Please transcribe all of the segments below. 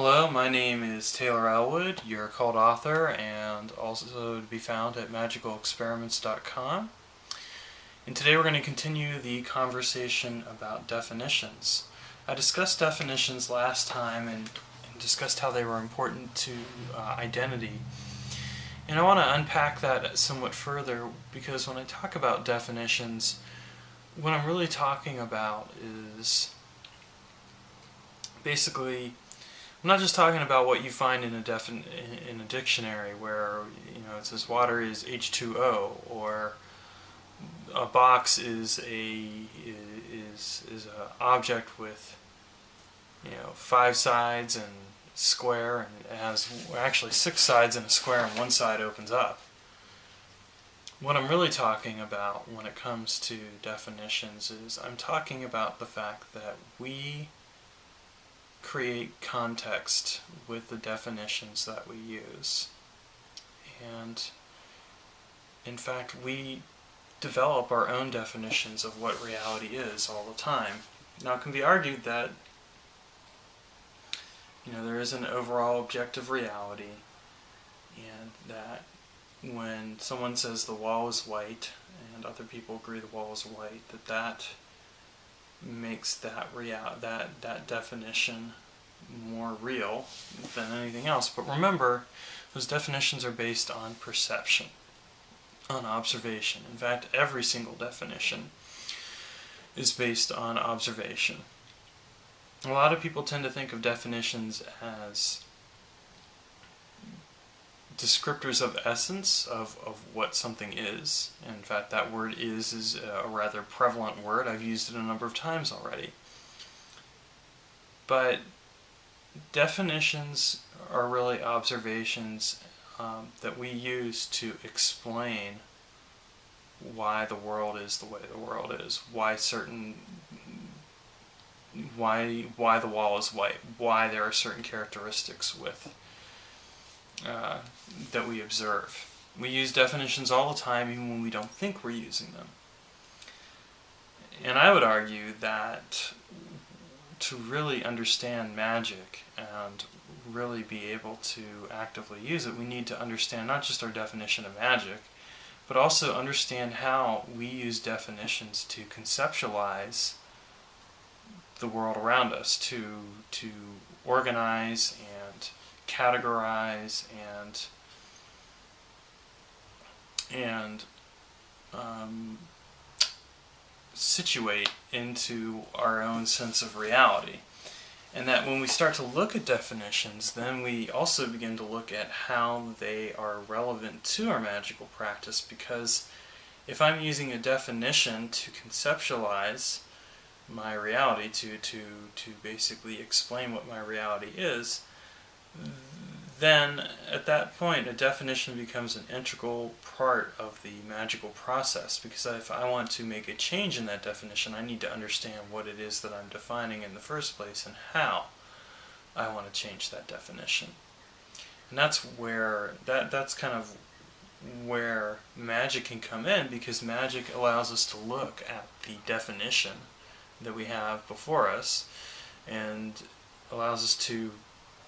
Hello, my name is Taylor Elwood, your occult author, and also to be found at magicalexperiments.com. And today we're going to continue the conversation about definitions. I discussed definitions last time and discussed how they were important to identity. And I want to unpack that somewhat further because when I talk about definitions, what I'm really talking about is basically, I'm not just talking about what you find in a dictionary where it says water is H2O, or a box is a object with 5 sides and square, and it has actually 6 sides and a square, and one side opens up. What I'm really talking about when it comes to definitions is I'm talking about the fact that we create context with the definitions that we use. And in fact, we develop our own definitions of what reality is all the time. Now, it can be argued that there is an overall objective reality, and that when someone says the wall is white and other people agree the wall is white, that makes that definition more real than anything else. But remember, those definitions are based on perception, on observation. In fact, every single definition is based on observation. A lot of people tend to think of definitions as descriptors of essence of what something is. In fact, that word is a rather prevalent word. I've used it a number of times already. But definitions are really observations that we use to explain why the world is the way the world is, why the wall is white, why there are certain characteristics with that we observe. We use definitions all the time, even when we don't think we're using them. And I would argue that to really understand magic and really be able to actively use it, we need to understand not just our definition of magic, but also understand how we use definitions to conceptualize the world around us, to organize and categorize and situate into our own sense of reality. And that when we start to look at definitions, then we also begin to look at how they are relevant to our magical practice, because if I'm using a definition to conceptualize my reality, to basically explain what my reality is, then at that point a definition becomes an integral part of the magical process, because if I want to make a change in that definition, I need to understand what it is that I'm defining in the first place and how I want to change that definition. And that's kind of where magic can come in, because magic allows us to look at the definition that we have before us and allows us to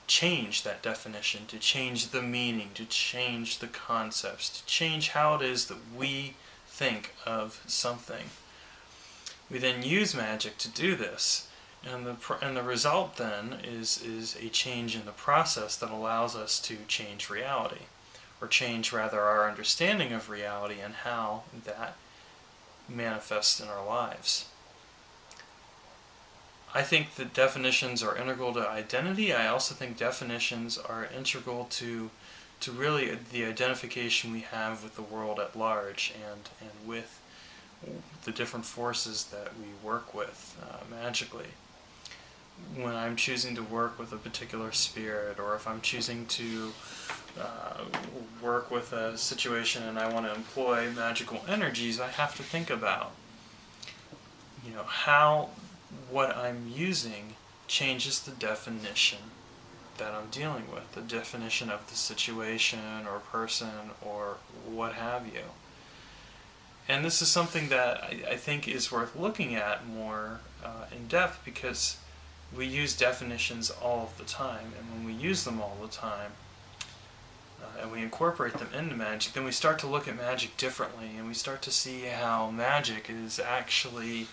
change that definition, to change the meaning, to change the concepts, to change how it is that we think of something. We then use magic to do this, and the result then is a change in the process that allows us to change reality, or change rather our understanding of reality and how that manifests in our lives. I think that definitions are integral to identity. I also think definitions are integral to really the identification we have with the world at large and with the different forces that we work with magically. When I'm choosing to work with a particular spirit, or if I'm choosing to work with a situation and I want to employ magical energies, I have to think about how what I'm using changes the definition that I'm dealing with, the definition of the situation or person or what have you. And this is something that I think is worth looking at more in depth, because we use definitions all of the time, and when we use them all the time, and we incorporate them into magic, then we start to look at magic differently, and we start to see how magic is actually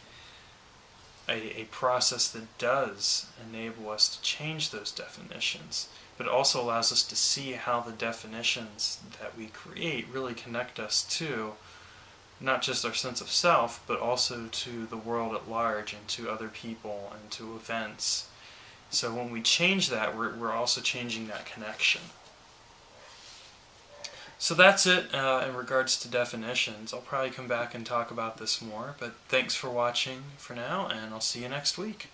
a process that does enable us to change those definitions, but it also allows us to see how the definitions that we create really connect us to not just our sense of self, but also to the world at large, and to other people, and to events. So when we change that, we're also changing that connection. So that's it in regards to definitions. I'll probably come back and talk about this more, but thanks for watching for now, and I'll see you next week.